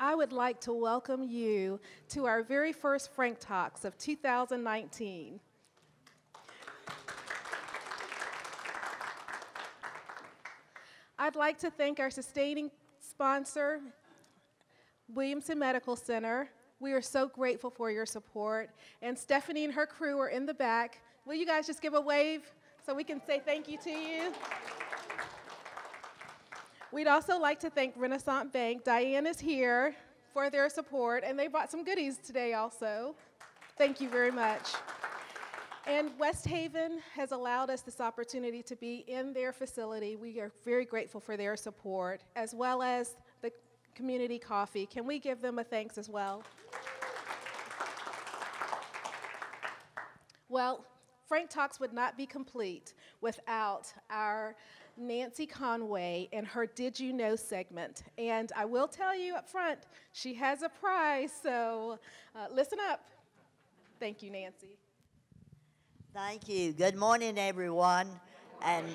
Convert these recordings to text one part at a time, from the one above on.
I would like to welcome you to our very first Frank Talks of 2019. I'd like to thank our sustaining sponsor, Williamson Medical Center. We are so grateful for your support. And Stephanie and her crew are in the back. Will you guys just give a wave so we can say thank you to you? We'd also like to thank Renaissance Bank. Diane is here for their support, and they brought some goodies today also. Thank you very much. And West Haven has allowed us this opportunity to be in their facility. We are very grateful for their support, as well as the community coffee. Can we give them a thanks as well? Well, Frank Talks would not be complete without our Nancy Conway and her Did You Know segment. And I will tell you up front, she has a prize, so listen up. Thank you, Nancy. Thank you. Good morning, everyone. And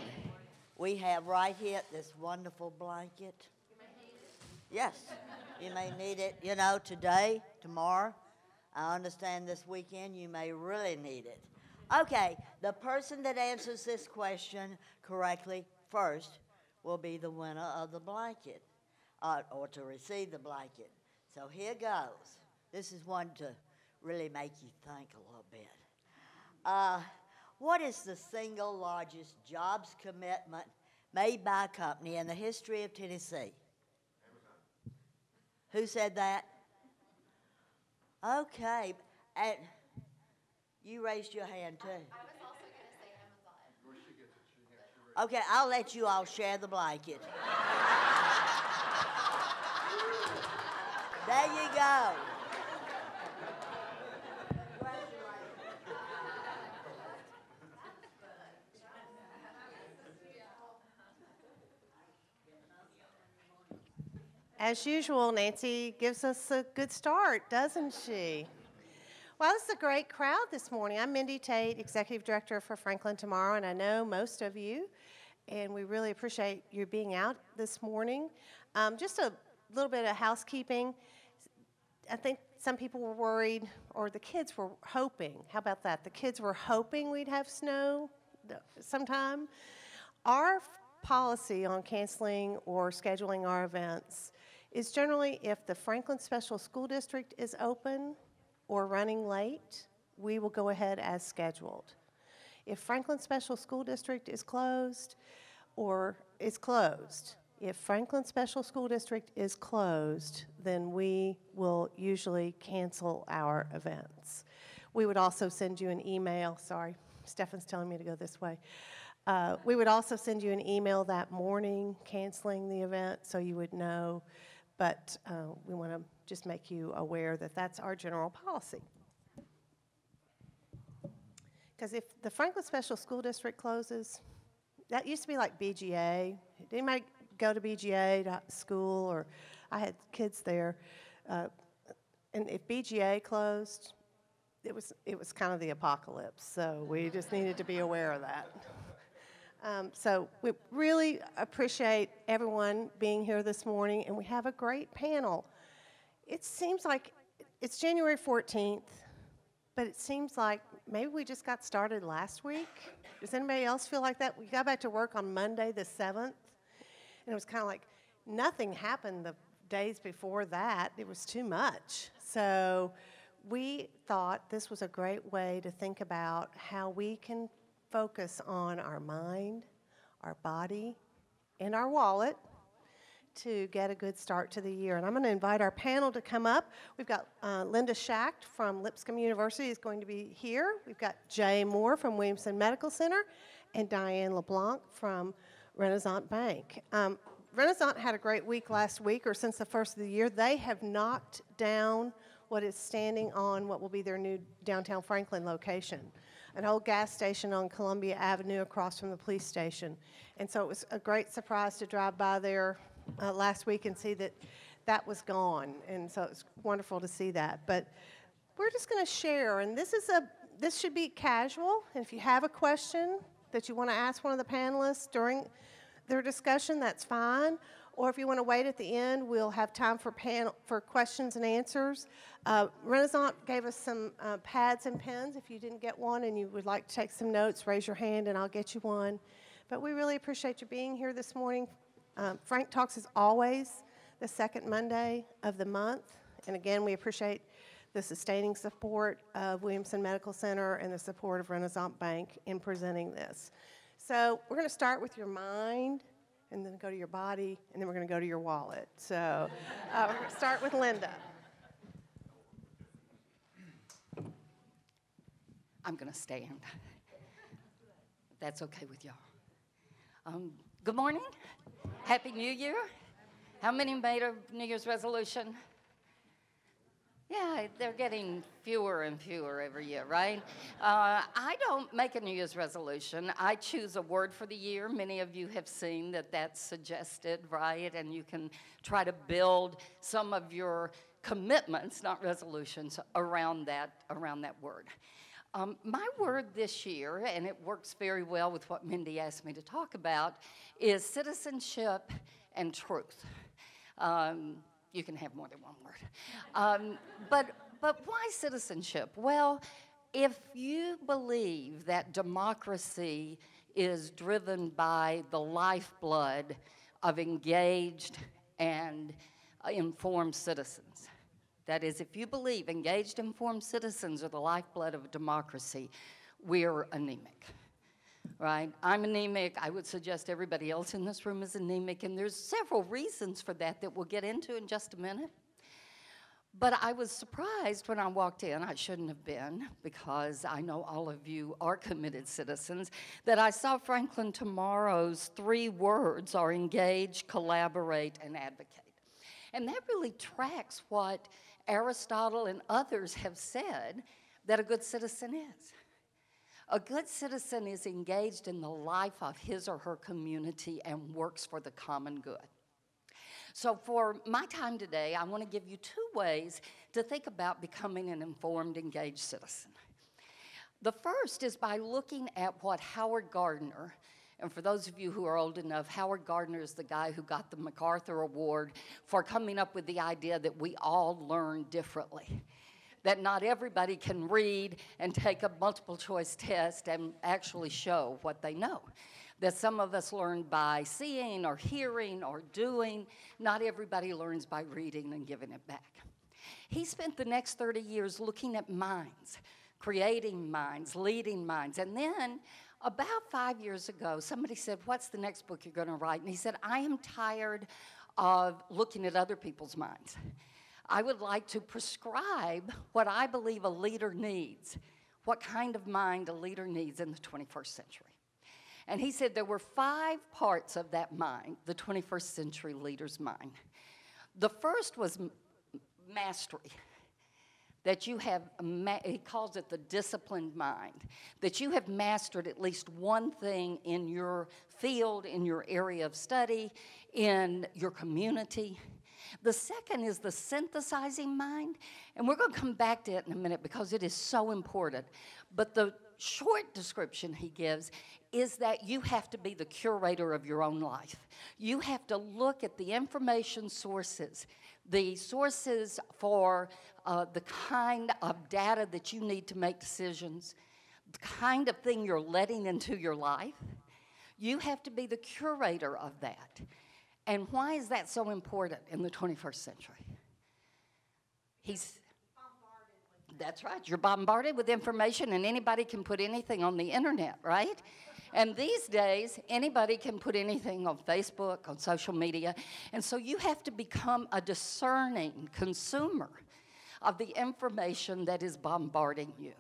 we have right here this wonderful blanket. You may need it. Yes, you may need it, you know, today, tomorrow. I understand this weekend you may really need it. Okay, the person that answers this question correctly first will be the winner of the blanket, or to receive the blanket. So here goes. This is one to really make you think a little bit. What is the single largest jobs commitment made by a company in the history of Tennessee? Amazon. Who said that? Okay, and you raised your hand too. I was also going to say Amazon. Where she gets it, Okay, I'll let you all share the blanket. There you go. As usual, Nancy gives us a good start, doesn't she? Well, this is a great crowd this morning. I'm Mindy Tate, Executive Director for Franklin Tomorrow, and I know most of you, and we really appreciate you being out this morning. Just a little bit of housekeeping. I think some people were worried, or the kids were hoping. How about that? The kids were hoping we'd have snow sometime. Our policy on canceling or scheduling our events is generally if the Franklin Special School District is open or running late, we will go ahead as scheduled. If Franklin Special School District is closed or is closed, if Franklin Special School District is closed, then we will usually cancel our events. We would also send you an email. Sorry, Stefan's telling me to go this way. We would also send you an email that morning canceling the event so you would know, but we want to just make you aware that that's our general policy. Because if the Franklin Special School District closes, that used to be like BGA. Did anybody go to BGA to school? Or I had kids there. And if BGA closed, it was kind of the apocalypse. So we just needed to be aware of that. So we really appreciate everyone being here this morning, and we have a great panel. It seems like it's January 14th, but it seems like maybe we just got started last week. Does anybody else feel like that? We got back to work on Monday the 7th, and it was kind of like nothing happened the days before that. It was too much. So we thought this was a great way to think about how we can focus on our mind, our body, and our wallet to get a good start to the year. And I'm going to invite our panel to come up. We've got Linda Schacht from Lipscomb University is going to be here. We've got Jay Moore from Williamson Medical Center and Diane LeBlanc from Renaissance Bank. Renaissance had a great week last week, or since the first of the year. They have knocked down what is standing on what will be their new downtown Franklin location, an old gas station on Columbia Avenue across from the police station. And so it was a great surprise to drive by there last week and see that that was gone. And so it's wonderful to see that. But we're just going to share, and this should be casual. And if you have a question that you want to ask one of the panelists during their discussion, that's fine. or if you want to wait at the end, we'll have time for questions and answers. Renaissance gave us some pads and pens. If you didn't get one and you would like to take some notes, raise your hand and I'll get you one. But we really appreciate you being here this morning. Frank Talks is always the second Monday of the month. And again, we appreciate the sustaining support of Williamson Medical Center and the support of Renaissance Bank in presenting this. So we're going to start with your mind, and then go to your body, and then we're going to go to your wallet. So we're going to start with Linda. I'm going to stand. That's okay with y'all. Good morning. Happy New Year. How many made a New Year's resolution? Yeah, they're getting fewer and fewer every year, right? I don't make a New Year's resolution. I choose a word for the year. Many of you have seen that that's suggested, right? And you can try to build some of your commitments, not resolutions, around that word. My word this year, and it works very well with what Mindy asked me to talk about, is citizenship and truth. You can have more than one word. But why citizenship? Well, if you believe that democracy is driven by the lifeblood of engaged and informed citizens, that is, if you believe engaged, informed citizens are the lifeblood of a democracy, we're anemic. Right? I'm anemic. I would suggest everybody else in this room is anemic, and there's several reasons for that we'll get into in just a minute. But I was surprised when I walked in. I shouldn't have been, because I know all of you are committed citizens, that I saw Franklin Tomorrow's 3 words are engage, collaborate, and advocate. And that really tracks what Aristotle and others have said that a good citizen is. A good citizen is engaged in the life of his or her community and works for the common good. So for my time today, I want to give you 2 ways to think about becoming an informed, engaged citizen. The first is by looking at what Howard Gardner, and for those of you who are old enough, Howard Gardner is the guy who got the MacArthur Award for coming up with the idea that we all learn differently. That not everybody can read and take a multiple choice test and actually show what they know. That some of us learn by seeing or hearing or doing. Not everybody learns by reading and giving it back. He spent the next 30 years looking at minds, creating minds, leading minds. And then about 5 years ago, somebody said, what's the next book you're going to write? And he said, I am tired of looking at other people's minds. I would like to prescribe what I believe a leader needs, what kind of mind a leader needs in the 21st century. And he said there were 5 parts of that mind, the 21st century leader's mind. The first was mastery, that you have, he calls it the disciplined mind, that you have mastered at least one thing in your field, in your area of study, in your community. The second is the synthesizing mind, and we're going to come back to it in a minute because it is so important. But the short description he gives is that you have to be the curator of your own life. You have to look at the information sources, the sources for the kind of data that you need to make decisions, the kind of thing you're letting into your life. You have to be the curator of that. And why is that so important in the 21st century? That's right. You're bombarded with information, and anybody can put anything on the internet, right? And these days, anybody can put anything on Facebook, on social media. And so you have to become a discerning consumer of the information that is bombarding you.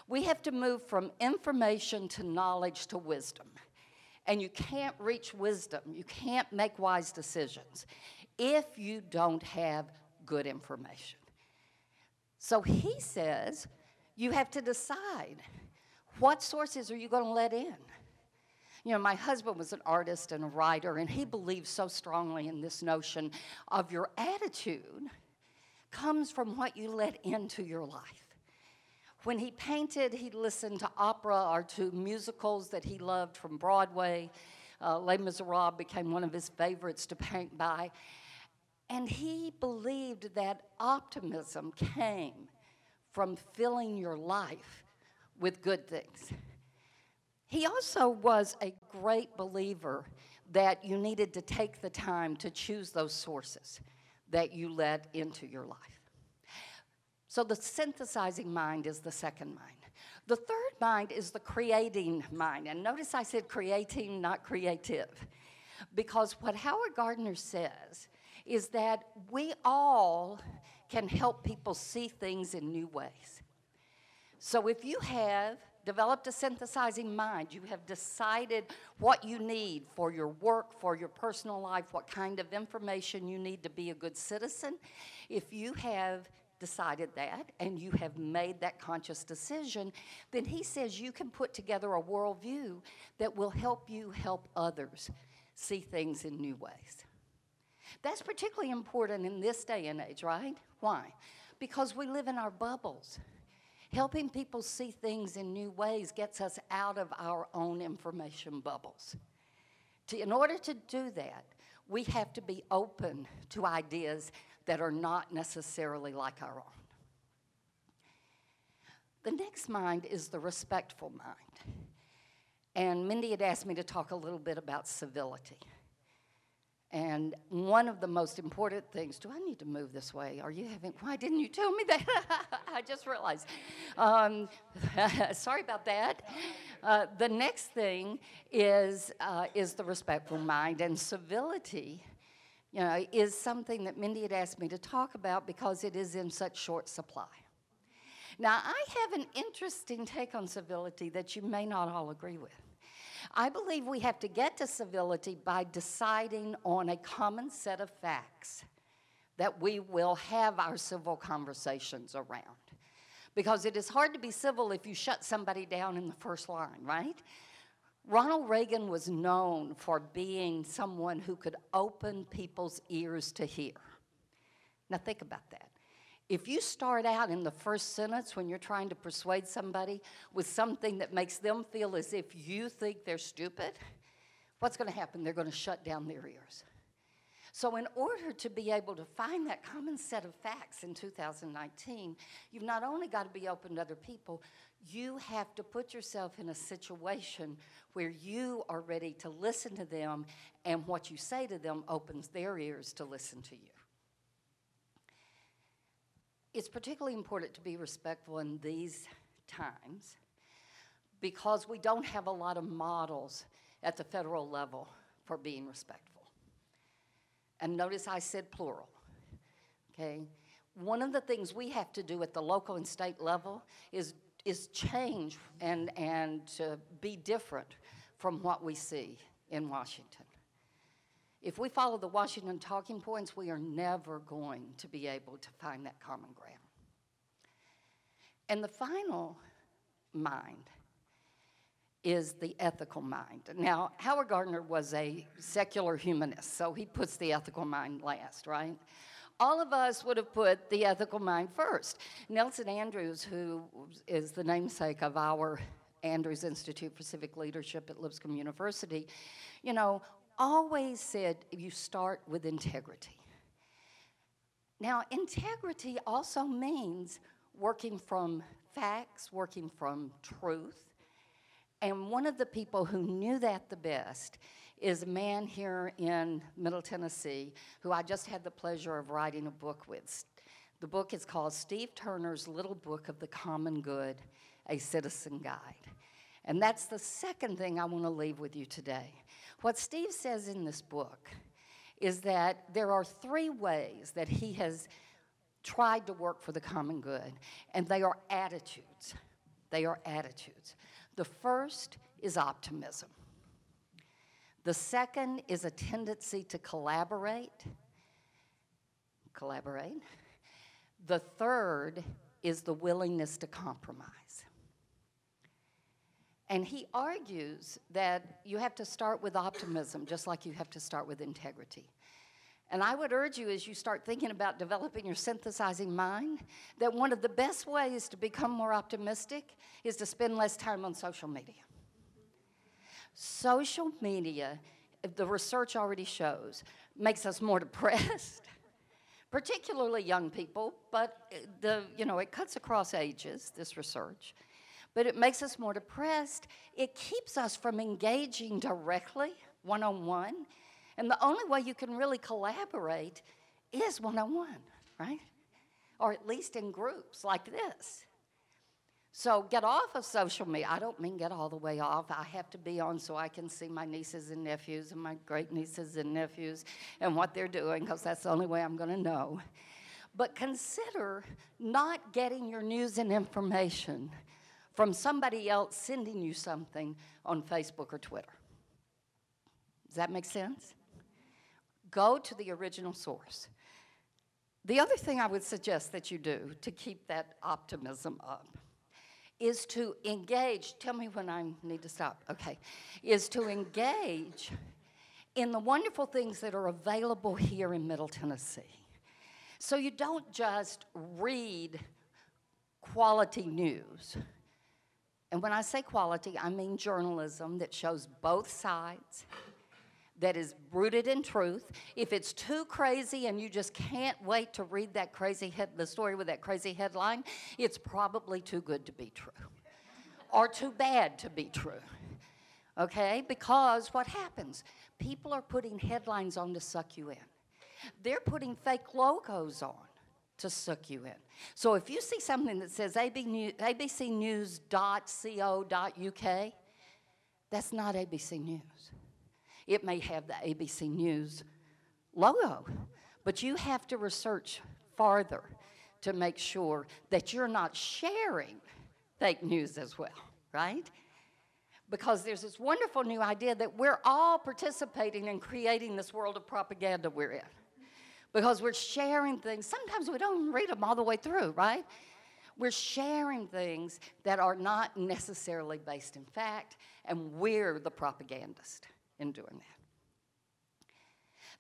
We have to move from information to knowledge to wisdom. And you can't reach wisdom, you can't make wise decisions if you don't have good information. So he says you have to decide what sources are you going to let in. You know, my husband was an artist and a writer, and he believed so strongly in this notion of your attitude comes from what you let into your life. When he painted, he listened to opera or to musicals that he loved from Broadway. Les Miserables became one of his favorites to paint by. And he believed that optimism came from filling your life with good things. He also was a great believer that you needed to take the time to choose those sources that you let into your life. So the synthesizing mind is the second mind. The third mind is the creating mind. And notice I said creating, not creative. Because what Howard Gardner says is that we all can help people see things in new ways. So if you have developed a synthesizing mind, you have decided what you need for your work, for your personal life, what kind of information you need to be a good citizen, if you have decided that and you have made that conscious decision, then he says you can put together a worldview that will help you help others see things in new ways. That's particularly important in this day and age, right? Why? Because we live in our bubbles. Helping people see things in new ways gets us out of our own information bubbles. In order to do that, we have to be open to ideas that are not necessarily like our own. The next mind is the respectful mind. And Mindy had asked me to talk a little bit about civility. And one of the most important things, do I need to move this way? Why didn't you tell me that? I just realized. Sorry about that. The next thing is the respectful mind, and civility, is something that Mindy had asked me to talk about because it is in such short supply. Now, I have an interesting take on civility that you may not all agree with. I believe we have to get to civility by deciding on a common set of facts that we will have our civil conversations around. Because it is hard to be civil if you shut somebody down in the first line, right? Ronald Reagan was known for being someone who could open people's ears to hear. Now think about that. If you start out in the first sentence when you're trying to persuade somebody with something that makes them feel as if you think they're stupid, what's going to happen? They're going to shut down their ears. So in order to be able to find that common set of facts in 2019, you've not only got to be open to other people, you have to put yourself in a situation where you are ready to listen to them, and what you say to them opens their ears to listen to you. It's particularly important to be respectful in these times because we don't have a lot of models at the federal level for being respectful. And notice I said plural, okay? One of the things we have to do at the local and state level is change and to be different from what we see in Washington. If we follow the Washington talking points, we are never going to be able to find that common ground. And the final mind is the ethical mind. Now, Howard Gardner was a secular humanist, so he puts the ethical mind last, right? All of us would have put the ethical mind first. Nelson Andrews, who is the namesake of our Andrews Institute for Civic Leadership at Lipscomb University, always said you start with integrity. Now, integrity also means working from facts, working from truth. And one of the people who knew that the best is a man here in Middle Tennessee who I just had the pleasure of writing a book with. The book is called Steve Turner's Little Book of the Common Good, A Citizen Guide. And that's the second thing I want to leave with you today. What Steve says in this book is that there are 3 ways that he has tried to work for the common good, and they are attitudes. They are attitudes. The first is optimism. The second is a tendency to collaborate. The third is the willingness to compromise. And he argues that you have to start with optimism, just like you have to start with integrity. And I would urge you, as you start thinking about developing your synthesizing mind, that one of the best ways to become more optimistic is to spend less time on social media. Social media, the research already shows, makes us more depressed, particularly young people, but it cuts across ages, this research. But it makes us more depressed. It keeps us from engaging directly, one-on-one. And the only way you can really collaborate is one-on-one, right? Or at least in groups like this. So get off of social media. I don't mean get all the way off. I have to be on so I can see my nieces and nephews and my great nieces and nephews and what they're doing, because that's the only way I'm going to know. But consider not getting your news and information from somebody else sending you something on Facebook or Twitter. Does that make sense? Go to the original source. The other thing I would suggest that you do to keep that optimism up is to engage, tell me when I need to stop, okay, is to engage in the wonderful things that are available here in Middle Tennessee. So you don't just read quality news. And when I say quality, I mean journalism that shows both sides, that is rooted in truth. If it's too crazy and you just can't wait to read that the story with that crazy headline, it's probably too good to be true or too bad to be true, okay? Because what happens? People are putting headlines on to suck you in. They're putting fake logos on to suck you in. So if you see something that says abcnews.co.uk, that's not ABC News. It may have the ABC News logo, but you have to research farther to make sure that you're not sharing fake news as well, right? Because there's this wonderful new idea that we're all participating in creating this world of propaganda we're in. Because we're sharing things, sometimes we don't even read them all the way through, right? We're sharing things that are not necessarily based in fact, and we're the propagandist in doing that.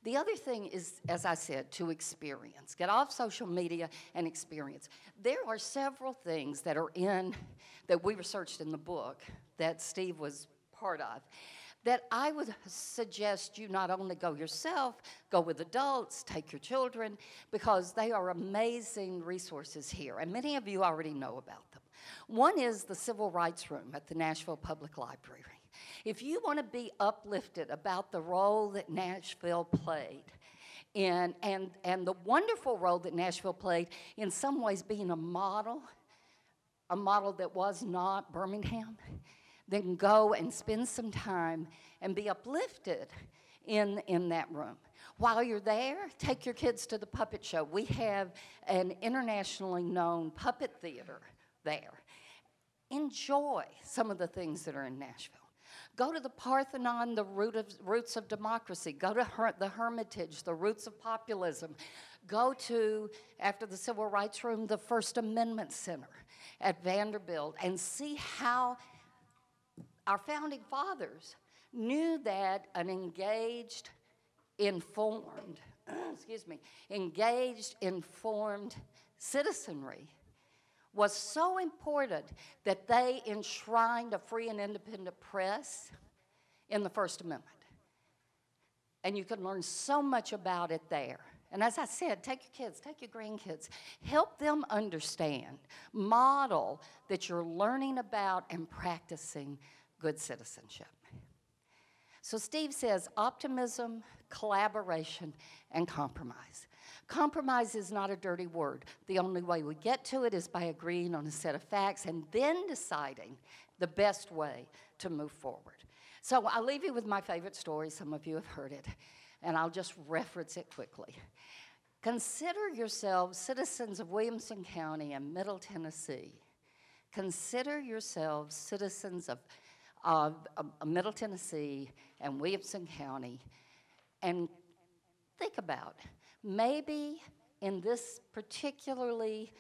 The other thing is, as I said, to experience. Get off social media and experience. There are several things that we researched in the book that Steve was part of, that I would suggest you not only go yourself, go with adults, take your children, because they are amazing resources here, and many of you already know about them. One is the Civil Rights Room at the Nashville Public Library. If you want to be uplifted about the role that Nashville played and the wonderful role that Nashville played in some ways being a model that was not Birmingham, then go and spend some time and be uplifted in that room. While you're there, take your kids to the puppet show. We have an internationally known puppet theater there. Enjoy some of the things that are in Nashville. Go to the Parthenon, the roots of democracy. Go to the Hermitage, the roots of populism. Go to, after the Civil Rights Room, the First Amendment Center at Vanderbilt, and see how our founding fathers knew that an engaged, informed citizenry was so important that they enshrined a free and independent press in the First Amendment. And you can learn so much about it there. And as I said, take your kids, take your grandkids, help them understand, model that you're learning about and practicing good citizenship. So Steve says optimism, collaboration, and compromise. Compromise is not a dirty word. The only way we get to it is by agreeing on a set of facts and then deciding the best way to move forward. So I'll leave you with my favorite story. Some of you have heard it, and I'll just reference it quickly. Consider yourselves citizens of Williamson County and Middle Tennessee. Consider yourselves citizens of Middle Tennessee and Williamson County, and think about maybe in this particularly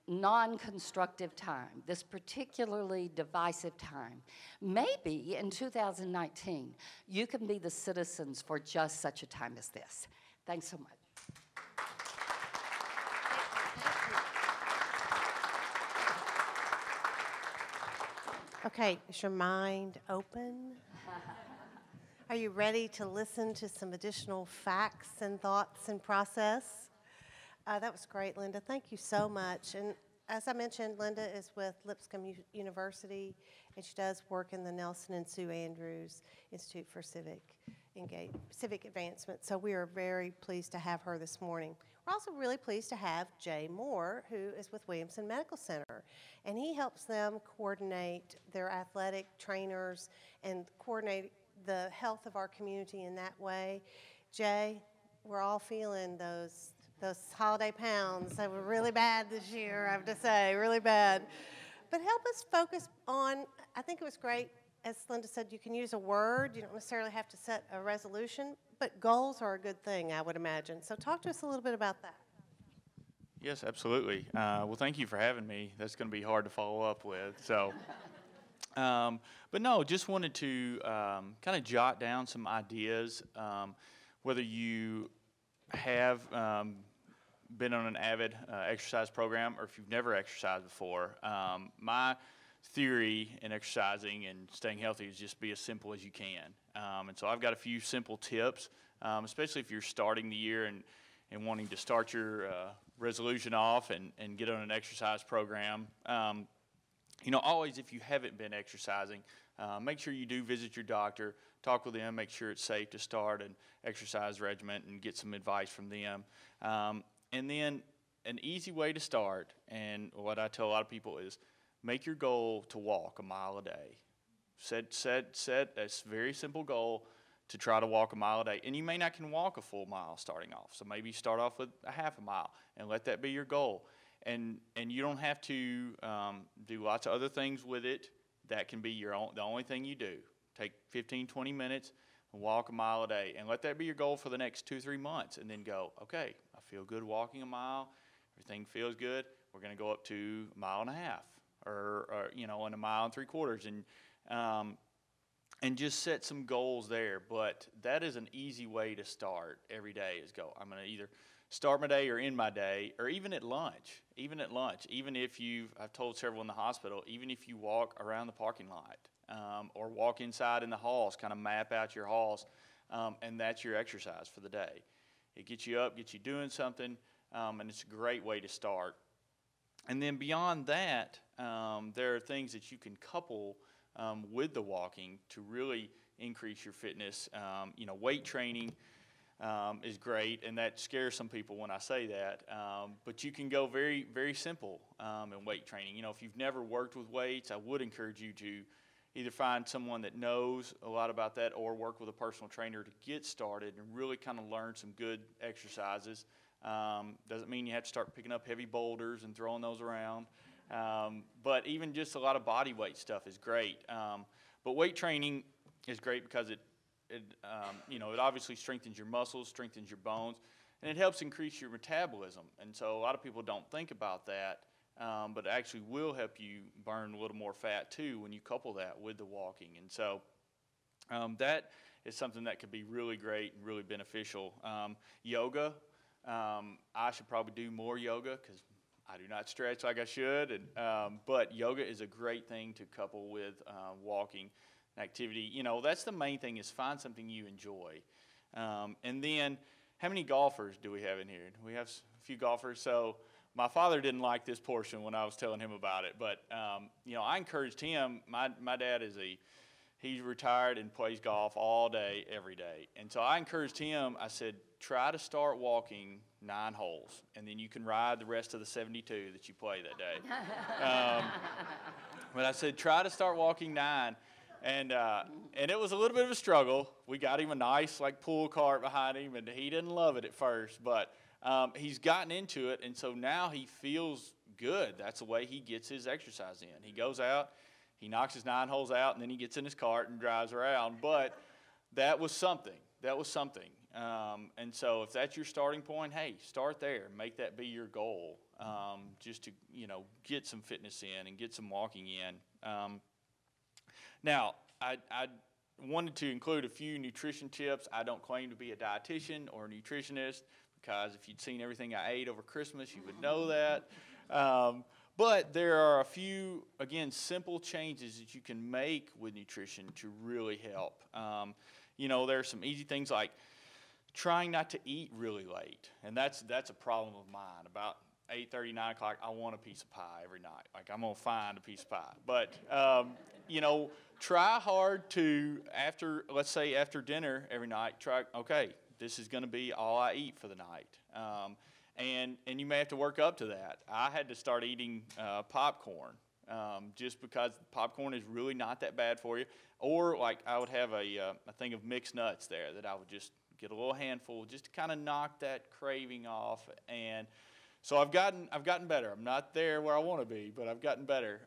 non-constructive time, this particularly divisive time, maybe in 2019, you can be the citizens for just such a time as this. Thanks so much. Okay, is your mind open? Are you ready to listen to some additional facts and thoughts and process? That was great, Linda. Thank you so much. And as I mentioned, Linda is with Lipscomb University, and she does work in the Nelson and Sue Andrews Institute for Civic Advancement. So we are very pleased to have her this morning. We're also really pleased to have Jay Moore, who is with Williamson Medical Center, and he helps them coordinate their athletic trainers and coordinate the health of our community in that way. Jay, we're all feeling those holiday pounds. They were really bad this year, I have to say, really bad. But help us focus on, I think it was great, as Linda said, you can use a word. You don't necessarily have to set a resolution, but goals are a good thing, I would imagine. So talk to us a little bit about that. Yes, absolutely. Well, thank you for having me. That's going to be hard to follow up with. So, but no, just wanted to kind of jot down some ideas, whether you have been on an avid exercise program or if you've never exercised before. My theory in exercising and staying healthy is just be as simple as you can. And so I've got a few simple tips, especially if you're starting the year and wanting to start your resolution off and get on an exercise program. You know, always if you haven't been exercising, make sure you do visit your doctor, talk with them, make sure it's safe to start an exercise regimen and get some advice from them. And then an easy way to start, and what I tell a lot of people is, make your goal to walk a mile a day. Set a very simple goal to try to walk a mile a day. And you may not can walk a full mile starting off. So maybe start off with a half a mile and let that be your goal. And you don't have to do lots of other things with it. That can be the only thing you do. Take 15, 20 minutes and walk a mile a day. And let that be your goal for the next 2-3 months. And then go, okay, I feel good walking a mile. Everything feels good. We're going to go up to a mile and a half. Or you know, and a mile and 3/4, and just set some goals there. But that is an easy way to start every day. Is go. I'm going to either start my day or end my day, or even at lunch. Even if I've told several in the hospital, even if you walk around the parking lot or walk inside in the halls, kind of map out your halls, and that's your exercise for the day. It gets you up, gets you doing something, and it's a great way to start. And then beyond that, there are things that you can couple with the walking to really increase your fitness. You know, weight training is great, and that scares some people when I say that. But you can go very, very simple in weight training. You know, if you've never worked with weights, I would encourage you to either find someone that knows a lot about that or work with a personal trainer to get started and really kind of learn some good exercises. Doesn't mean you have to start picking up heavy boulders and throwing those around. But even just a lot of body weight stuff is great. But weight training is great because it obviously strengthens your muscles, strengthens your bones, and it helps increase your metabolism. And so a lot of people don't think about that, but it actually will help you burn a little more fat too when you couple that with the walking. And so that is something that could be really great and really beneficial. Yoga. I should probably do more yoga because I do not stretch like I should. But yoga is a great thing to couple with walking activity. You know, that's the main thing is find something you enjoy. And then how many golfers do we have in here? We have a few golfers. So my father didn't like this portion when I was telling him about it. But, you know, I encouraged him. My dad he's retired and plays golf all day, every day. And so I encouraged him, I said, try to start walking 9 holes, and then you can ride the rest of the 72 that you play that day. But I said, try to start walking 9. And it was a little bit of a struggle. We got him a nice pull cart behind him, and he didn't love it at first, but he's gotten into it, and so now he feels good. That's the way he gets his exercise in. He goes out, he knocks his 9 holes out, and then he gets in his cart and drives around. But that was something. And so if that's your starting point, hey, start there. Make that be your goal, just to, get some fitness in and get some walking in. Now, I wanted to include a few nutrition tips. I don't claim to be a dietitian or a nutritionist because if you'd seen everything I ate over Christmas, you would know that. But there are a few, again, simple changes that you can make with nutrition to really help. You know, there are some easy things like trying not to eat really late, and that's a problem of mine. About 8:30, 9 o'clock, I want a piece of pie every night. Like, I'm gonna find a piece of pie. But you know, try hard to, let's say after dinner every night, okay, this is gonna be all I eat for the night. And you may have to work up to that. I had to start eating popcorn just because popcorn is really not that bad for you. Or like I would have a thing of mixed nuts there that I would just get a little handful just to kind of knock that craving off. And so I've gotten better. I'm not there where I want to be, but I've gotten better.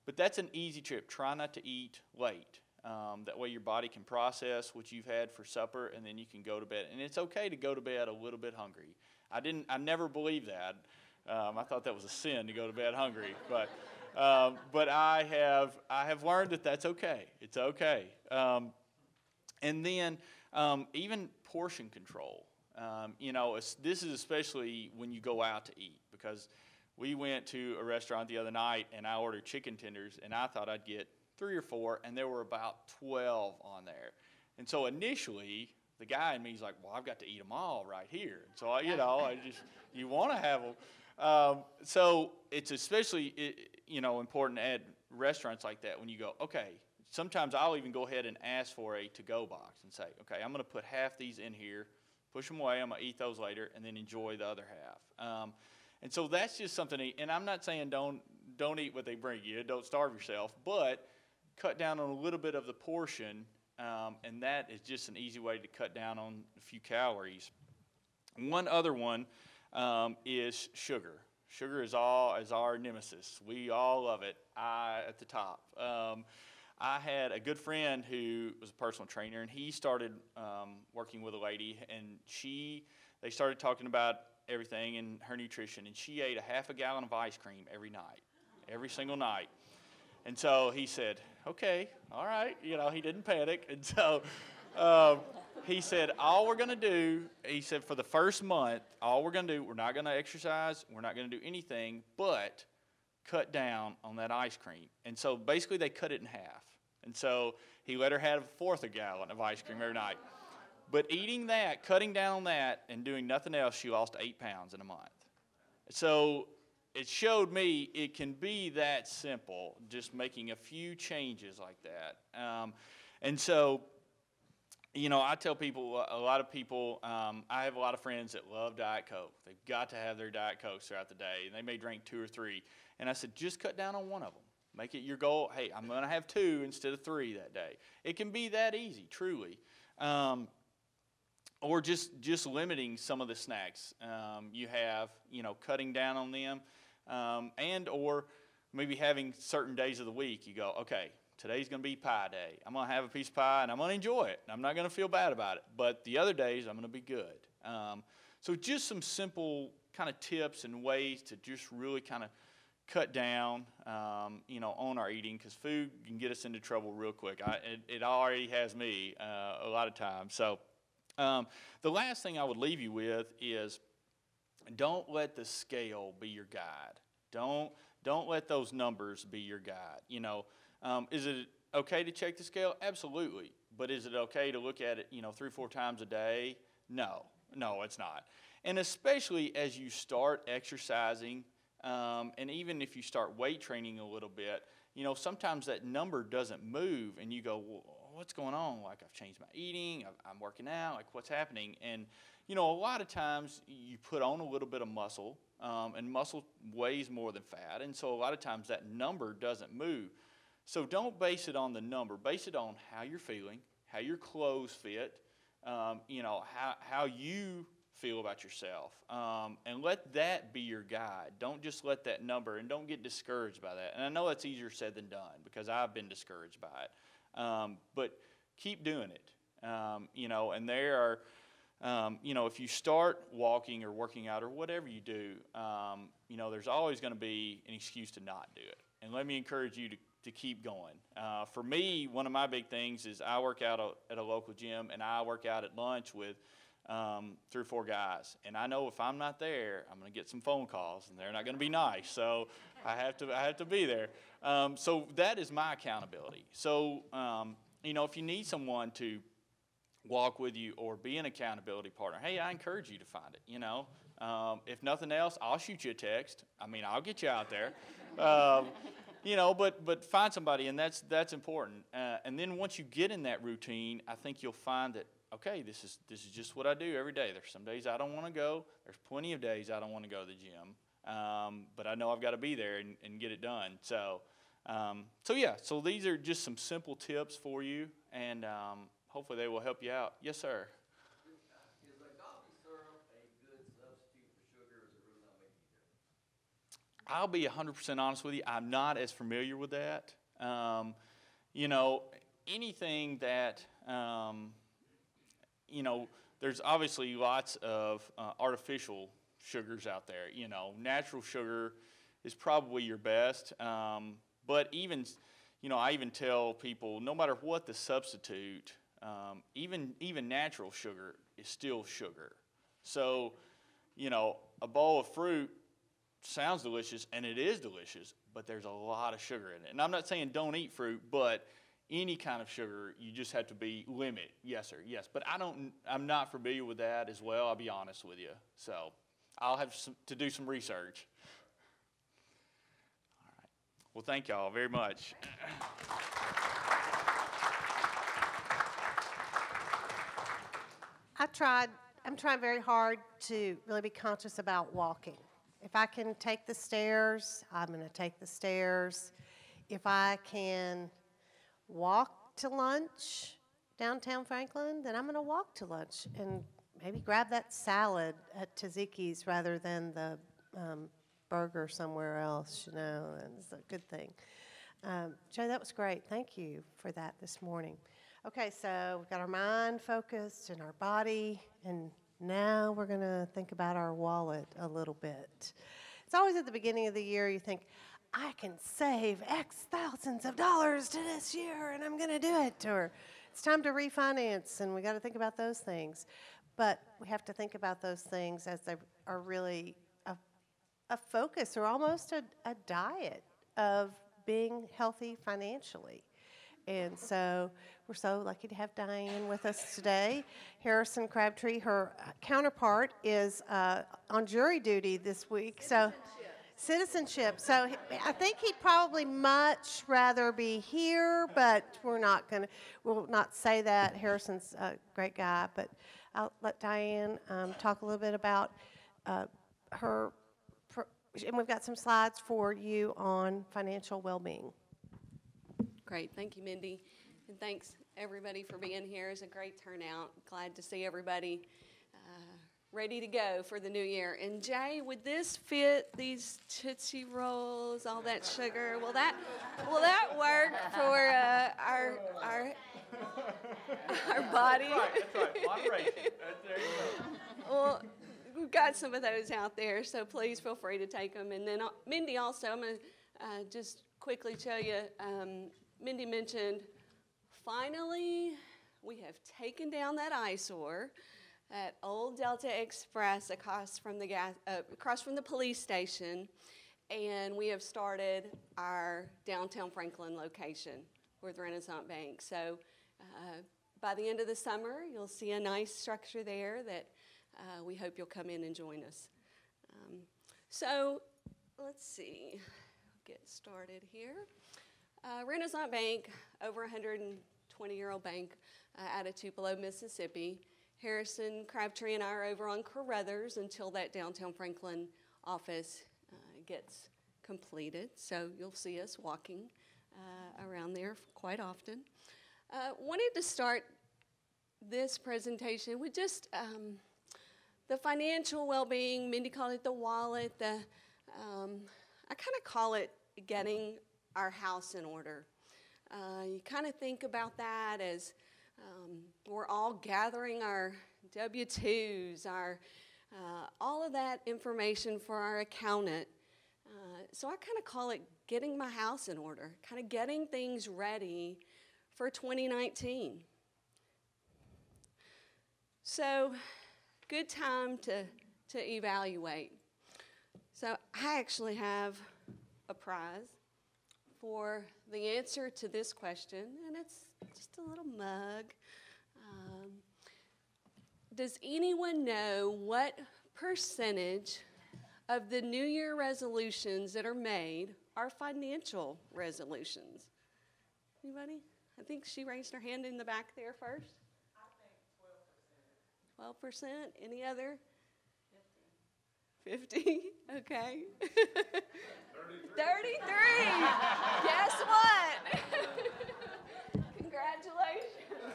But that's an easy trip. Try not to eat late. That way your body can process what you've had for supper, and then you can go to bed. And it's okay to go to bed a little bit hungry. I never believed that. I thought that was a sin to go to bed hungry, but I have learned that that's okay. It's okay. And then even portion control. You know, this is especially when you go out to eat, because we went to a restaurant the other night and I ordered chicken tenders, and I thought I'd get 3 or 4, and there were about 12 on there. And so initially, the guy in me is like, well, I've got to eat them all right here. And so, you want to have them. So it's especially, important at restaurants like that when you go, okay, sometimes I'll even go ahead and ask for a to-go box and say, okay, I'm going to put half these in here, push them away, I'm going to eat those later, and then enjoy the other half. And so that's just something, and I'm not saying don't eat what they bring you, don't starve yourself, but cut down on a little bit of the portion, and that is just an easy way to cut down on a few calories. One other one is sugar. Sugar is our nemesis. We all love it. At the top. I had a good friend who was a personal trainer, and he started working with a lady, and they started talking about everything and her nutrition, and she ate a half a gallon of ice cream every night, every single night. And so he said, okay, all right, he didn't panic. And so he said, all we're going to do, he said, for the first month, all we're going to do, we're not going to exercise, we're not going to do anything but cut down on that ice cream. And so basically they cut it in half. And so he let her have a fourth a gallon of ice cream every night. But eating that, cutting down on that, and doing nothing else, she lost 8 pounds in a month. So it showed me it can be that simple, just making a few changes like that. And so, I tell people, a lot of people, I have a lot of friends that love Diet Coke. They've got to have their Diet Cokes throughout the day, and they may drink 2 or 3. And I said, just cut down on one of them. Make it your goal. Hey, I'm going to have 2 instead of 3 that day. It can be that easy, truly. Or just limiting some of the snacks you have, cutting down on them. And or maybe having certain days of the week, you go, okay, today's going to be pie day. I'm going to have a piece of pie, and I'm going to enjoy it. I'm not going to feel bad about it. But the other days, I'm going to be good. So just some simple kind of tips and ways to just really kind of cut down, on our eating, because food can get us into trouble real quick. It already has me a lot of times. So the last thing I would leave you with is don't let the scale be your guide. Don't let those numbers be your guide. Is it okay to check the scale? Absolutely. But is it okay to look at it, 3 or 4 times a day? No, it's not. And especially as you start exercising, and even if you start weight training a little bit, sometimes that number doesn't move, and you go, well, what's going on? Like, I've changed my eating, I'm working out, like, what's happening? And, a lot of times you put on a little bit of muscle, and muscle weighs more than fat, and so a lot of times that number doesn't move. So don't base it on the number. Base it on how you're feeling, how your clothes fit, how you feel about yourself, and let that be your guide. Don't just let that number, and don't get discouraged by that. And I know that's easier said than done, because I've been discouraged by it. But keep doing it. And there are, if you start walking or working out or whatever you do, there's always going to be an excuse to not do it. And let me encourage you to keep going. For me, one of my big things is I work out at a local gym, and I work out at lunch with 3 or 4 guys, and I know if I'm not there, I'm going to get some phone calls, and they're not going to be nice. So I have to be there. So that is my accountability. So if you need someone to walk with you or be an accountability partner, hey, I encourage you to find it. If nothing else, I'll shoot you a text. I mean, I'll get you out there. But find somebody, and that's important. And then once you get in that routine, I think you'll find that, okay, this is just what I do every day. There's some days I don't want to go. There's plenty of days I don't want to go to the gym. But I know I've got to be there and get it done. So these are just some simple tips for you, and hopefully they will help you out. Yes, sir. Is agave syrup a good substitute for sugar, or is it really not making any difference? I'll be 100% honest with you. I'm not as familiar with that. Anything that, there's obviously lots of artificial sugars out there. Natural sugar is probably your best. But even, I even tell people, no matter what the substitute, even natural sugar is still sugar. So, a bowl of fruit sounds delicious, and it is delicious, but there's a lot of sugar in it. And I'm not saying don't eat fruit, but any kind of sugar, you just have to be limit. Yes, sir, yes. But I'm not familiar with that as well, I'll be honest with you. So I'll have to do some research. All right. Well, thank y'all very much. I'm trying very hard to really be conscious about walking. If I can take the stairs, I'm going to take the stairs. If I can walk to lunch downtown Franklin, then I'm going to walk to lunch and maybe grab that salad at Taziki's rather than the burger somewhere else, It's a good thing. Joe, that was great. Thank you for that this morning. Okay, so we've got our mind focused and our body, and now we're going to think about our wallet a little bit. It's always at the beginning of the year you think, I can save X thousands of dollars to this year, and I'm going to do it. Or it's time to refinance, and we got to think about those things. But we have to think about those things as they are really a focus or almost a diet of being healthy financially. And so we're so lucky to have Diane with us today. Harrison Crabtree, her counterpart, is on jury duty this week. Citizenship. So I think he'd probably much rather be here, but we'll not say that. Harrison's a great guy, but I'll let Diane talk a little bit about her, and we've got some slides for you on financial well-being. Great. Thank you, Mindy. And thanks, everybody, for being here. It's a great turnout. Glad to see everybody ready to go for the new year. And Jay, would this fit these Tootsie Rolls, all that sugar? Will that work for our body? That's right. Moderation. There you go. Well, we've got some of those out there, so please feel free to take them. And then Mindy also, I'm going to just quickly tell you, Mindy mentioned, finally, we have taken down that eyesore at Old Delta Express across from the police station, and we have started our downtown Franklin location with Renaissance Bank. So by the end of the summer, you'll see a nice structure there that we hope you'll come in and join us. So let's see, get started here. Renaissance Bank, over 120-year-old bank out of Tupelo, Mississippi. Harrison Crabtree and I are over on Carruthers until that downtown Franklin office gets completed. So you'll see us walking around there quite often. Wanted to start this presentation with just the financial well-being. Mindy called it the wallet. I kind of call it getting our house in order. You kind of think about that as we're all gathering our W-2s, all of that information for our accountant. So I kind of call it getting my house in order, kind of getting things ready for 2019. So good time to evaluate. So I actually have a prize for the answer to this question, and it's just a little mug. Does anyone know what percentage of the New Year resolutions that are made are financial resolutions? Anybody? I think she raised her hand in the back there first. I think 12%. 12%? Any other? 50. 50? Okay. 33. Guess what? Congratulations.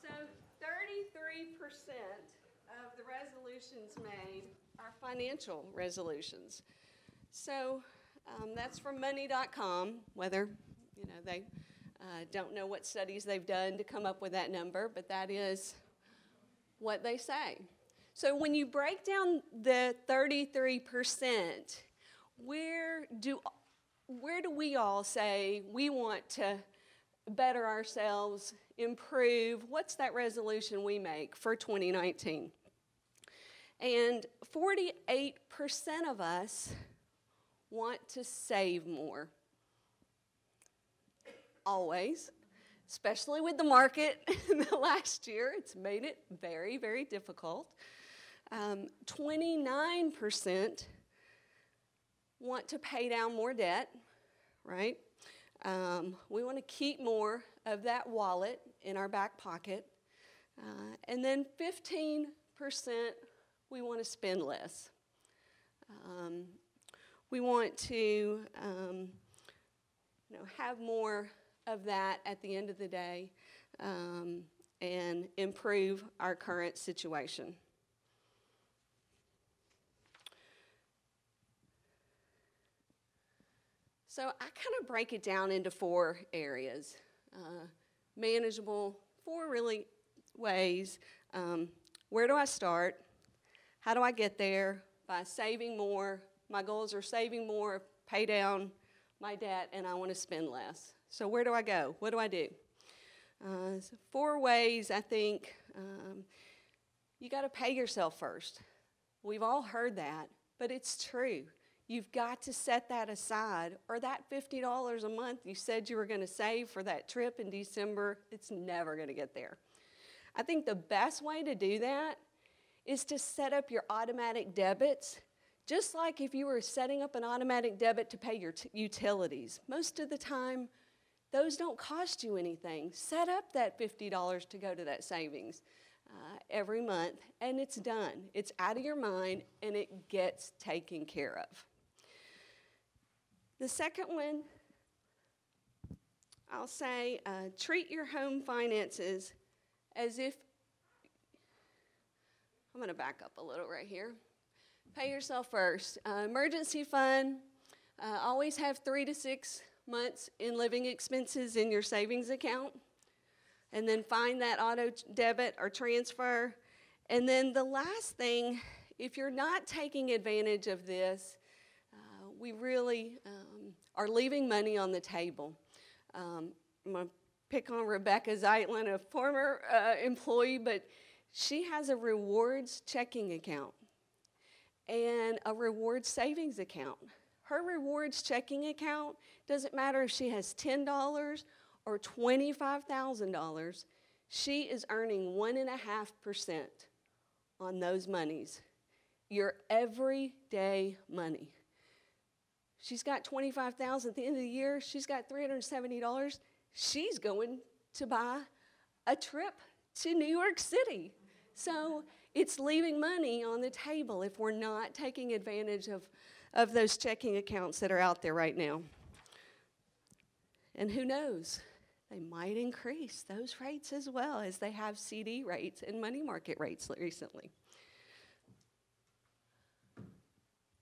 So 33% of the resolutions made are financial resolutions. So that's from money.com, whether they don't know what studies they've done to come up with that number, but that is what they say. So when you break down the 33%, where do we all say we want to better ourselves, improve? What's that resolution we make for 2019? And 48% of us want to save more. Always, especially with the market in the last year, it's made it very, very difficult. 29% want to pay down more debt, right? We want to keep more of that wallet in our back pocket. And then 15%, we want to spend less. We want to have more of that at the end of the day and improve our current situation. So I kind of break it down into 4 areas, manageable, 4 really ways. Where do I start? How do I get there? By saving more. My goals are saving more, pay down my debt, and I want to spend less. So where do I go? What do I do? 4 ways, I think. You got to pay yourself first. We've all heard that, but it's true. You've got to set that aside, or that $50 a month you said you were going to save for that trip in December, it's never going to get there. I think the best way to do that is to set up your automatic debits, just like if you were setting up an automatic debit to pay your utilities. Most of the time, those don't cost you anything. Set up that $50 to go to that savings every month, and it's done. It's out of your mind, and it gets taken care of. The second one, I'll say, treat your home finances as if, I'm going to back up a little right here. Pay yourself first. Emergency fund, always have 3 to 6 months in living expenses in your savings account. And then find that auto debit or transfer. And then the last thing, if you're not taking advantage of this, we really are leaving money on the table. I'm going to pick on Rebecca Zeitlin, a former employee, but she has a rewards checking account and a rewards savings account. Her rewards checking account, doesn't matter if she has $10 or $25,000, she is earning 1.5% on those monies. Your everyday money. She's got $25,000 at the end of the year. She's got $370. She's going to buy a trip to New York City. So it's leaving money on the table if we're not taking advantage of those checking accounts that are out there right now. And who knows? They might increase those rates as well, as they have CD rates and money market rates recently.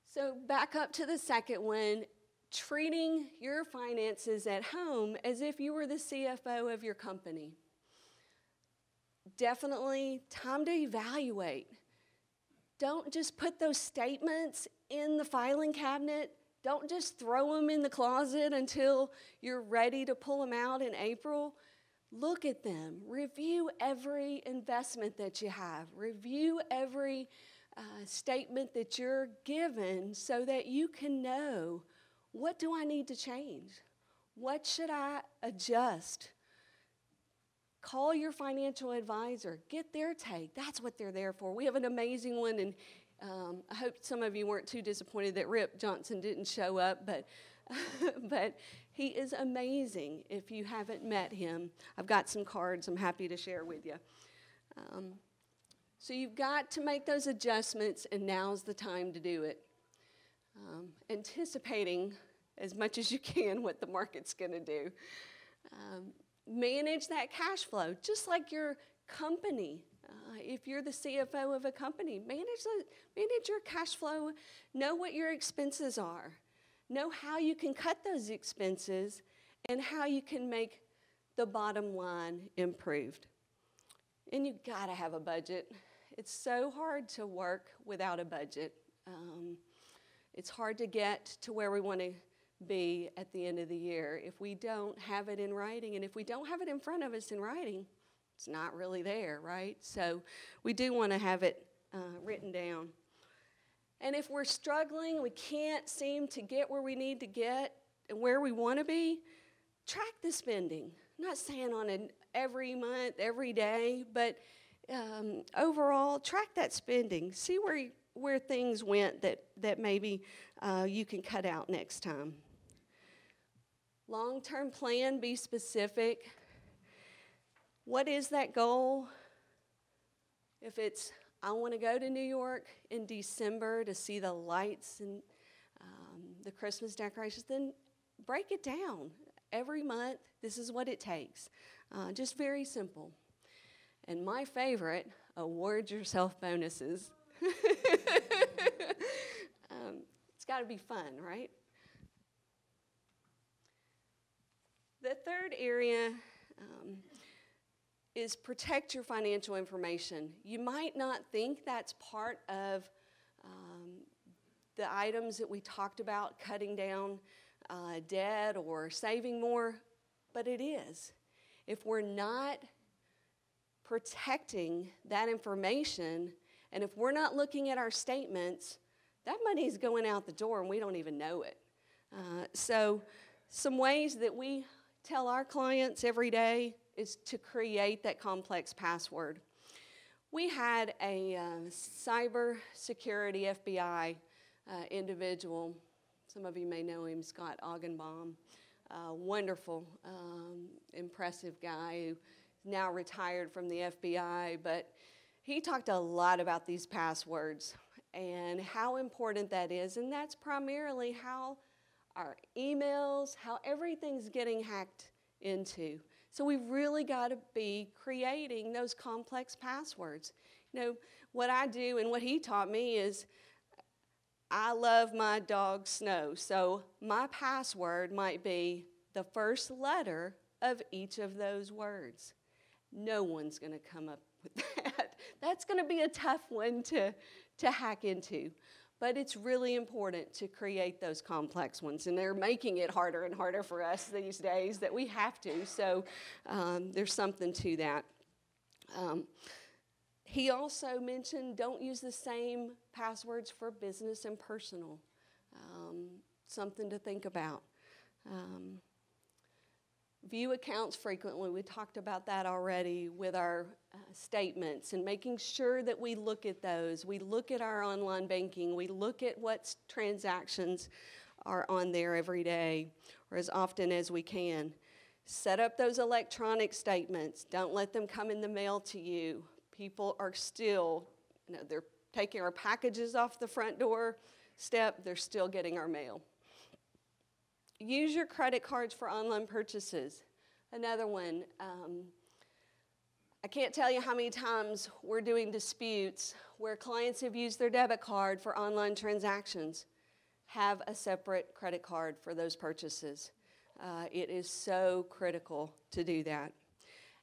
So back up to the second one, treating your finances at home as if you were the CFO of your company. Definitely time to evaluate. Don't just put those statements in the filing cabinet. Don't just throw them in the closet until you're ready to pull them out in April. Look at them. Review every investment that you have. Review every statement that you're given so that you can know, what do I need to change? What should I adjust? Call your financial advisor. Get their take. That's what they're there for. We have an amazing one, and I hope some of you weren't too disappointed that Rip Johnson didn't show up, but but he is amazing. If you haven't met him, I've got some cards I'm happy to share with you. So you've got to make those adjustments, and now's the time to do it. Anticipating as much as you can what the market's going to do. Manage that cash flow, just like your company. If you're the CFO of a company, manage your cash flow. Know what your expenses are. Know how you can cut those expenses and how you can make the bottom line improved. And you've got to have a budget. It's so hard to work without a budget. It's hard to get to where we want to be at the end of the year if we don't have it in writing. And if we don't have it in front of us in writing, it's not really there, right? So we do want to have it written down. And if we're struggling, we can't seem to get where we need to get and where we want to be, track the spending. I'm not saying on an every month, every day, but overall, track that spending. See where things went that maybe you can cut out next time. Long-term plan, be specific. What is that goal? If it's, I want to go to New York in December to see the lights and the Christmas decorations, then break it down. Every month, this is what it takes. Just very simple. And my favorite, award yourself bonuses. It's got to be fun, right? The third area is protect your financial information. You might not think that's part of the items that we talked about, cutting down debt or saving more, but it is. If we're not protecting that information, and if we're not looking at our statements, that money is going out the door and we don't even know it. So some ways that we tell our clients every day is to create that complex password. We had a cybersecurity FBI individual. Some of you may know him, Scott Augenbaum. Wonderful, impressive guy who now retired from the FBI, but he talked a lot about these passwords and how important that is, and that's primarily how our emails, how everything's getting hacked into. So we've really got to be creating those complex passwords. You know, what I do and what he taught me is I love my dog Snow, so my password might be the first letter of each of those words. No one's going to come up with that. That's going to be a tough one to hack into. But it's really important to create those complex ones, and they're making it harder and harder for us these days that we have to, so there's something to that. He also mentioned don't use the same passwords for business and personal. Something to think about. View accounts frequently. We talked about that already with our statements and making sure that we look at those. We look at our online banking. We look at what transactions are on there every day or as often as we can. Set up those electronic statements. Don't let them come in the mail to you. People are still, they're taking our packages off the front door step. They're still getting our mail. Use your credit cards for online purchases. Another one. I can't tell you how many times we're doing disputes where clients have used their debit card for online transactions. Have a separate credit card for those purchases. It is so critical to do that.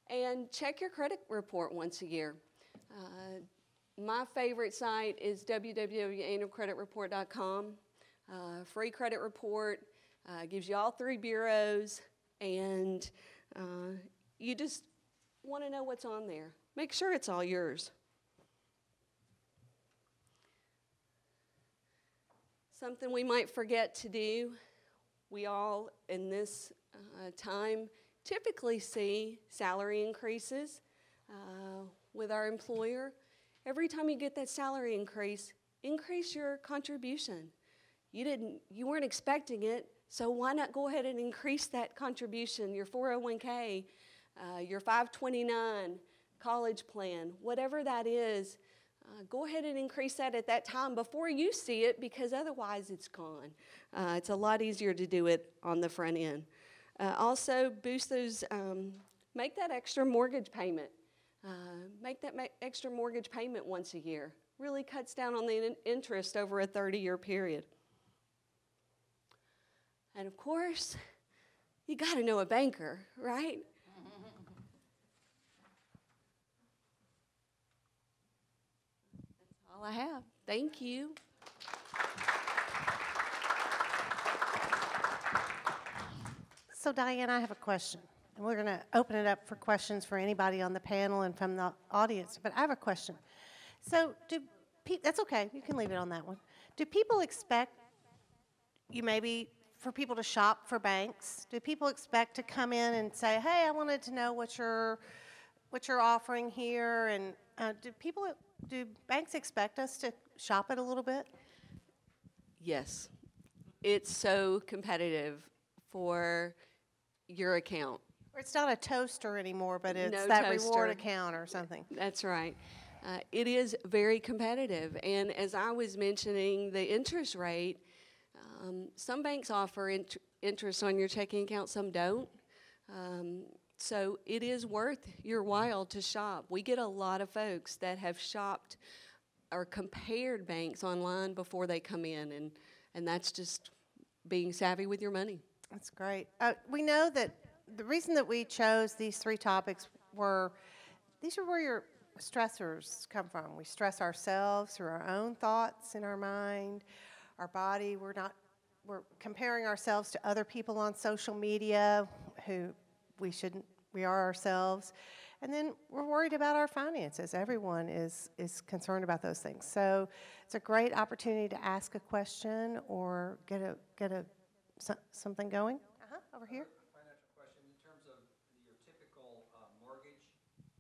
And check your credit report once a year. My favorite site is www.annualcreditreport.com. Free credit report. Gives you all 3 bureaus, and you just want to know what's on there. Make sure it's all yours. Something we might forget to do, we all in this time typically see salary increases with our employer. Every time you get that salary increase, increase your contribution. You weren't expecting it, so why not go ahead and increase that contribution, your 401k, your 529, college plan, whatever that is. Go ahead and increase that at that time before you see it, because otherwise it's gone. It's a lot easier to do it on the front end. Also, boost those, make that extra mortgage payment. Make that extra mortgage payment once a year. Really cuts down on the interest over a 30-year period. And of course, you got to know a banker, right? That's all I have. Thank you. So Diane, I have a question. And we're going to open it up for questions for anybody on the panel and from the audience. But I have a question. So that's okay. You can leave it on that one. Do people expect you maybe for people to shop for banks? Do people expect to come in and say, hey, I wanted to know what you're offering here? And do banks expect us to shop it a little bit? Yes. It's so competitive for your account. Or it's not a toaster anymore, but it's No that toaster. reward account or something. That's right. It is very competitive. And as I was mentioning, the interest rate, some banks offer interest on your checking account, some don't. So it is worth your while to shop. We get a lot of folks that have shopped or compared banks online before they come in, and that's just being savvy with your money. That's great. We know that the reason that we chose these 3 topics these are where your stressors come from. We stress ourselves through our own thoughts in our mind, our body. We're comparing ourselves to other people on social media who we shouldn't, we are ourselves. And then we're worried about our finances. Everyone is concerned about those things. So it's a great opportunity to ask a question or get something going. Over here. Financial question, in terms of your typical mortgage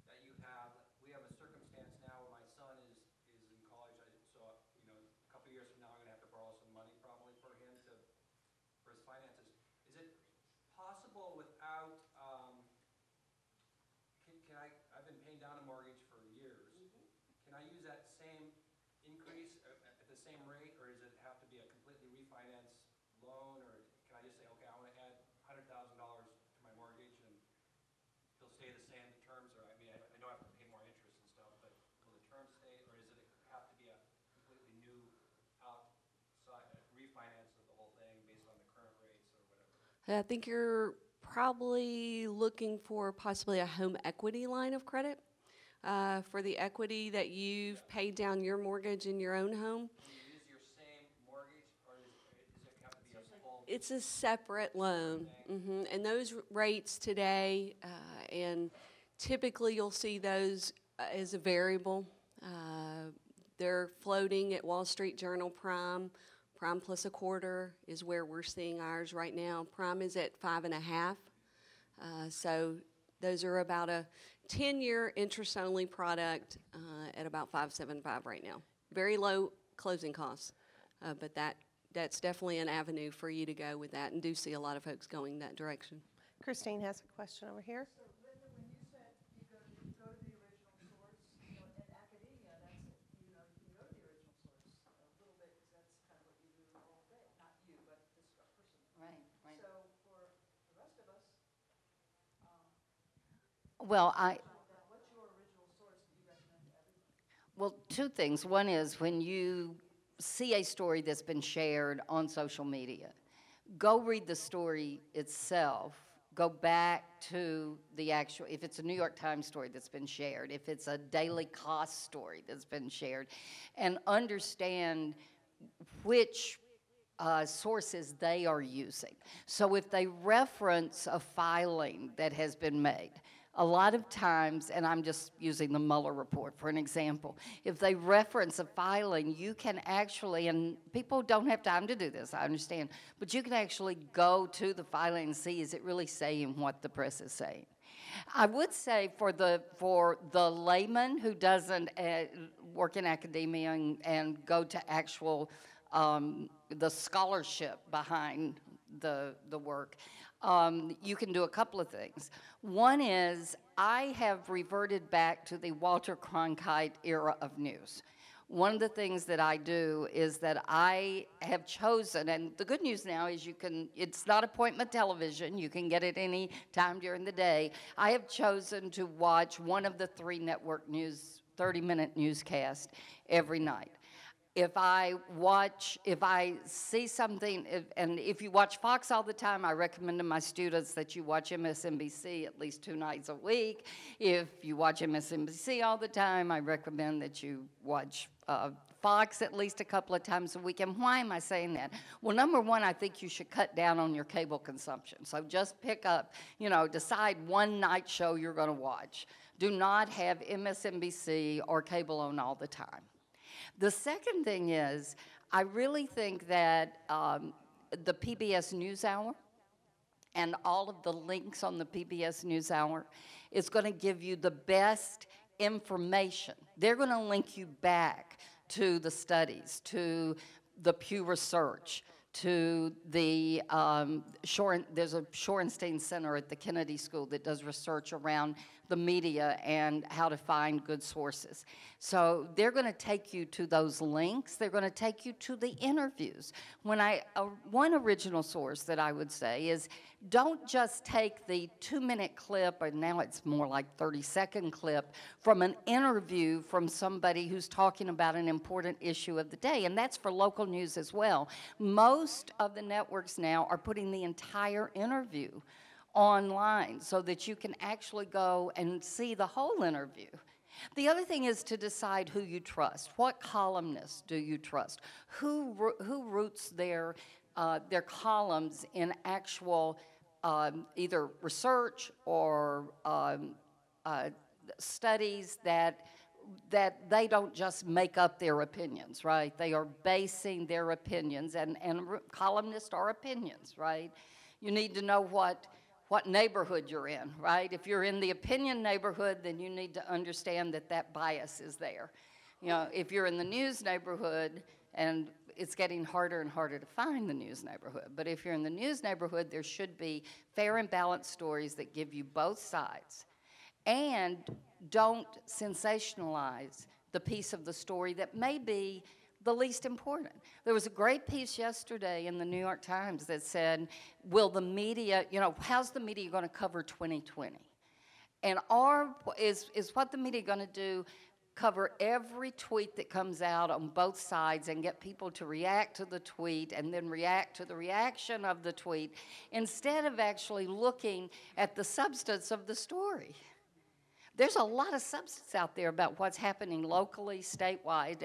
that you have, we have a circumstance now where my son is in college, so a couple of years from now I'm going to have to borrow some money probably for him for his finances. Is it possible without, I've been paying down a mortgage for years. Can I use that same increase at the same rate, or does it have to be a completely refinance loan, or can I just say, okay, I want to add $100,000 to my mortgage and it'll stay the same terms? Or I know I have to pay more interest and stuff, but will the terms stay, or does it have to be a completely new outside refinance of the whole thing based on the current rates or whatever? I think you're probably looking for possibly a home equity line of credit for the equity that you've paid down your mortgage in your own home. It's a separate loan, and those rates today, and typically you'll see those as a variable. They're floating at Wall Street Journal Prime. Prime plus a quarter is where we're seeing ours right now. Prime is at 5.5. So those are about a 10-year interest-only product at about 5.75 right now. Very low closing costs, but that's definitely an avenue for you to go with that, and do see a lot of folks going that direction. Christine has a question over here. So, Linda, when you said you go to the original source, in academia, you can go to the original source a little bit, because that's kind of what you do all day. Not you, but this person. Right. So, for the rest of us, Well, what's your original source that you recommend to everybody? Well, 2 things. One is when you see a story that's been shared on social media, go read the story itself. Go back to the actual, if it's a New York Times story that's been shared, if it's a Daily Cost story that's been shared, and understand which sources they are using. So if they reference a filing that has been made, A lot of times, and I'm just using the Mueller report for an example, if they reference a filing, you can actually, and people don't have time to do this, I understand, but you can actually go to the filing and see, is it really saying what the press is saying? I would say for the layman who doesn't work in academia and go to actual the scholarship behind the work, you can do a couple of things. One is I have reverted back to the Walter Cronkite era of news. One of the things that I do is that I have chosen, and the good news now is it's not appointment television, you can get it any time during the day. I have chosen to watch one of the 3 network news, 30-minute newscasts every night. If I see something, and if you watch Fox all the time, I recommend to my students that you watch MSNBC at least 2 nights a week. If you watch MSNBC all the time, I recommend that you watch Fox at least a couple of times a week. And why am I saying that? Well, number one, I think you should cut down on your cable consumption. So just pick up, decide one night show you're going to watch. Do not have MSNBC or cable on all the time. The second thing is, I really think that the PBS NewsHour and all of the links on the PBS NewsHour is going to give you the best information. They're going to link you back to the studies, to the Pew Research, to the there's a Shorenstein Center at the Kennedy School that does research around the media and how to find good sources. So they're going to take you to those links. They're going to take you to the interviews. One original source that I would say is, don't just take the 2-minute clip, or now it's more like 30-second clip, from an interview from somebody who's talking about an important issue of the day, and that's for local news as well. Most of the networks now are putting the entire interview online so that you can actually go and see the whole interview. The other thing is to decide who you trust. What columnists do you trust? Who roots their columns in actual either research or studies that they don't just make up their opinions, right? They are basing their opinions, and columnists are opinions, right? You need to know what neighborhood you're in, right? If you're in the opinion neighborhood, then you need to understand that bias is there. If you're in the news neighborhood, and it's getting harder and harder to find the news neighborhood, but if you're in the news neighborhood, there should be fair and balanced stories that give you both sides. And don't sensationalize the piece of the story that may be the least important. There was a great piece yesterday in the New York Times that said, will the media, how's the media going to cover 2020? And is what the media going to do cover every tweet that comes out on both sides and get people to react to the tweet and then react to the reaction of the tweet instead of actually looking at the substance of the story? There's a lot of substance out there about what's happening locally, statewide,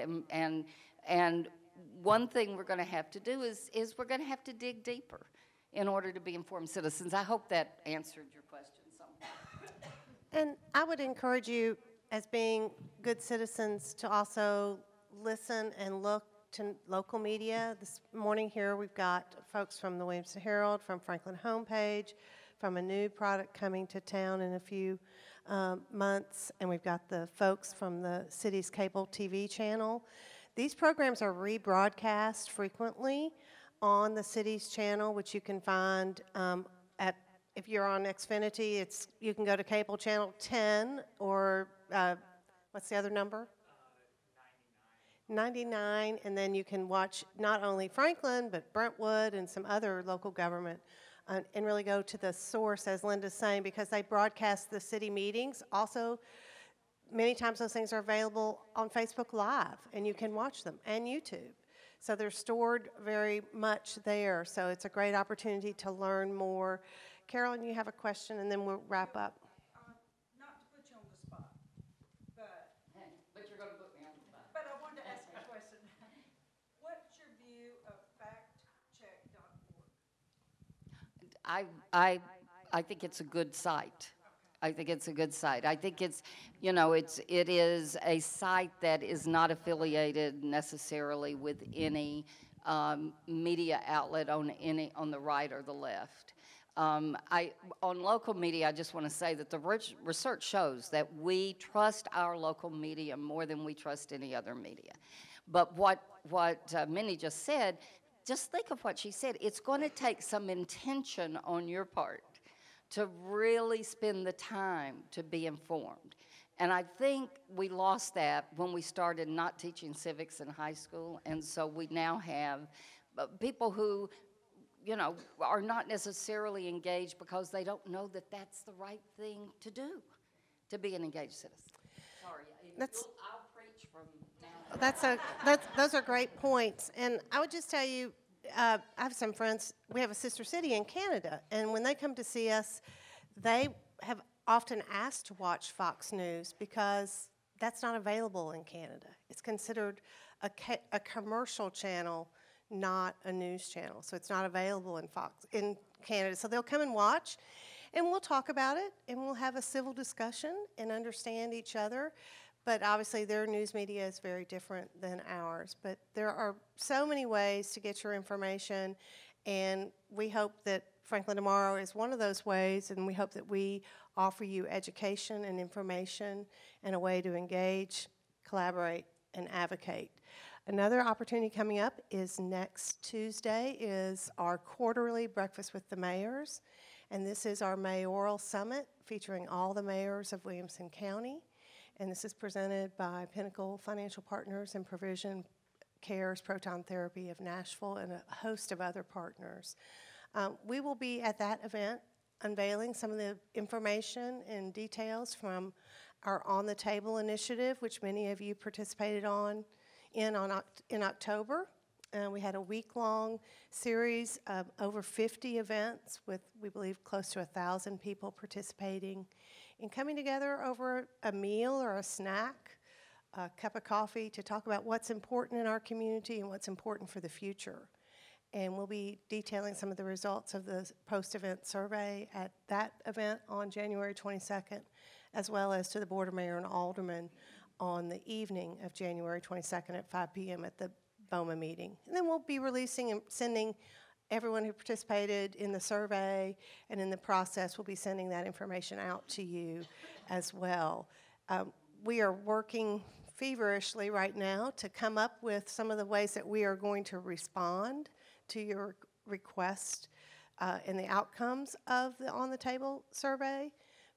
and one thing we're going to have to do is we're going to have to dig deeper in order to be informed citizens. I hope that answered your question somewhat. And I would encourage you, as being good citizens, to also listen and look to local media. This morning here we've got folks from the Williamson Herald, from Franklin Homepage, from a new product coming to town in a few months, and we've got the folks from the city's cable TV channel. These programs are rebroadcast frequently on the city's channel, which you can find if you're on Xfinity, you can go to cable channel 10, or what's the other number? 99, and then you can watch not only Franklin, but Brentwood and some other local government, and really go to the source, as Linda's saying, because they broadcast the city meetings. Also, many times those things are available on Facebook Live, and you can watch them, and YouTube. So they're stored very much there, so it's a great opportunity to learn more. Carolyn, you have a question, and then we'll wrap up. Not to put you on the spot, but But you're going to put me on the spot. I wanted to ask you a question. What's your view of factcheck.org? I think it's a good site. I think it's a good site. I think it's, you know, it is a site that is not affiliated necessarily with any media outlet on the right or the left. On local media, I just want to say that the research shows that we trust our local media more than we trust any other media. But what Mindy just said, just think of what she said. It's going to take some intention on your part to really spend the time to be informed. And I think we lost that when we started not teaching civics in high school, and so we now have people who, you know, are not necessarily engaged because they don't know that that's the right thing to do, to be an engaged citizen. Sorry, I'll preach from now. Those are great points. And I would just tell you, I have some friends, we have a sister city in Canada, and when they come to see us, they have often asked to watch Fox News because that's not available in Canada. It's considered a commercial channel, not a news channel. So it's not available in Canada. So they'll come and watch, and we'll talk about it, and we'll have a civil discussion and understand each other. But obviously their news media is very different than ours. But there are so many ways to get your information, and we hope that Franklin Tomorrow is one of those ways, and we hope that we offer you education and information and a way to engage, collaborate, and advocate. Another opportunity coming up is next Tuesday is our quarterly Breakfast with the Mayors, and this is our mayoral summit featuring all the mayors of Williamson County. And this is presented by Pinnacle Financial Partners and Provision Cares Proton Therapy of Nashville and a host of other partners. We will be at that event unveiling some of the information and details from our On the Table initiative, which many of you participated in October. We had a week-long series of over 50 events with, we believe, close to 1,000 people participating in coming together over a meal or a snack, a cup of coffee to talk about what's important in our community and what's important for the future. And we'll be detailing some of the results of the post-event survey at that event on January 22nd, as well as to the Board of Mayor and Aldermen on the evening of January 22nd at 5 p.m. at the BOMA meeting. And then we'll be releasing and sending everyone who participated in the survey and in the process, we'll be sending that information out to you as well. We are working feverishly right now to come up with some of the ways that we are going to respond to your request and the outcomes of the On the Table survey.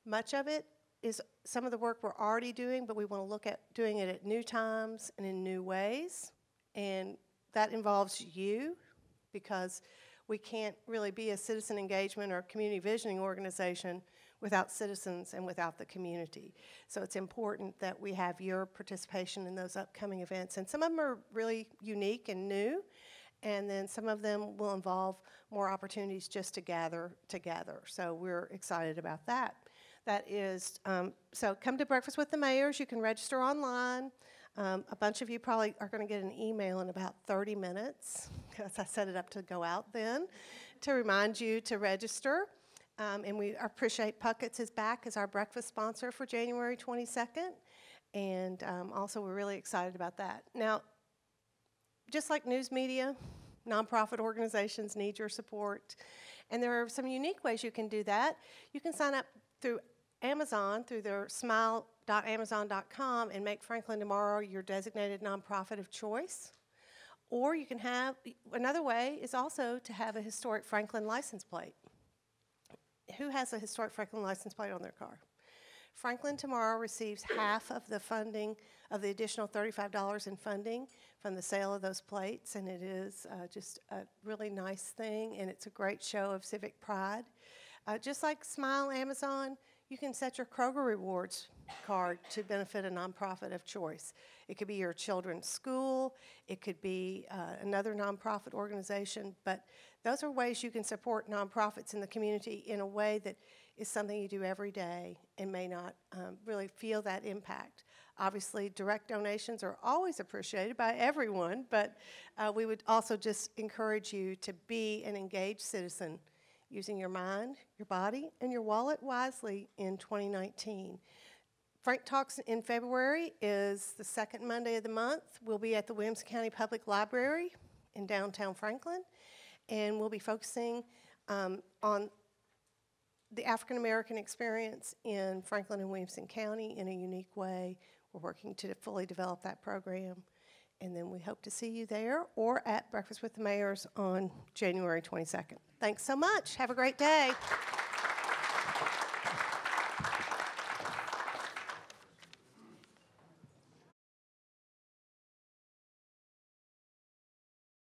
Much of it is some of the work we're already doing, but we want to look at doing it at new times and in new ways. And that involves you, because we can't really be a citizen engagement or community visioning organization without citizens and without the community. So it's important that we have your participation in those upcoming events. And some of them are really unique and new, and then some of them will involve more opportunities just to gather together. So we're excited about that. That is, so come to Breakfast with the Mayors. You can register online. A bunch of you probably are going to get an email in about 30 minutes, because I set it up to go out then, to remind you to register. And we appreciate Puckett's is back as our breakfast sponsor for January 22nd. And also we're really excited about that. Now, just like news media, nonprofit organizations need your support. And there are some unique ways you can do that. You can sign up through Amazon, through their smile.amazon.com, and make Franklin Tomorrow your designated nonprofit of choice. Or you can have, another way is also to have a historic Franklin license plate. Who has a historic Franklin license plate on their car? Franklin Tomorrow receives half of the funding, of the additional $35 in funding from the sale of those plates, and it is just a really nice thing, and it's a great show of civic pride. Just like Smile Amazon, you can set your Kroger Rewards card to benefit a nonprofit of choice. It could be your children's school, it could be another nonprofit organization, but those are ways you can support nonprofits in the community in a way that is something you do every day and may not really feel that impact. Obviously, direct donations are always appreciated by everyone, but we would also just encourage you to be an engaged citizen using your mind, your body, and your wallet wisely in 2019. Frank Talks in February is the second Monday of the month. We'll be at the Williamson County Public Library in downtown Franklin, and we'll be focusing on the African American experience in Franklin and Williamson County in a unique way. We're working to fully develop that program, and then we hope to see you there or at Breakfast with the Mayors on January 22nd. Thanks so much. Have a great day.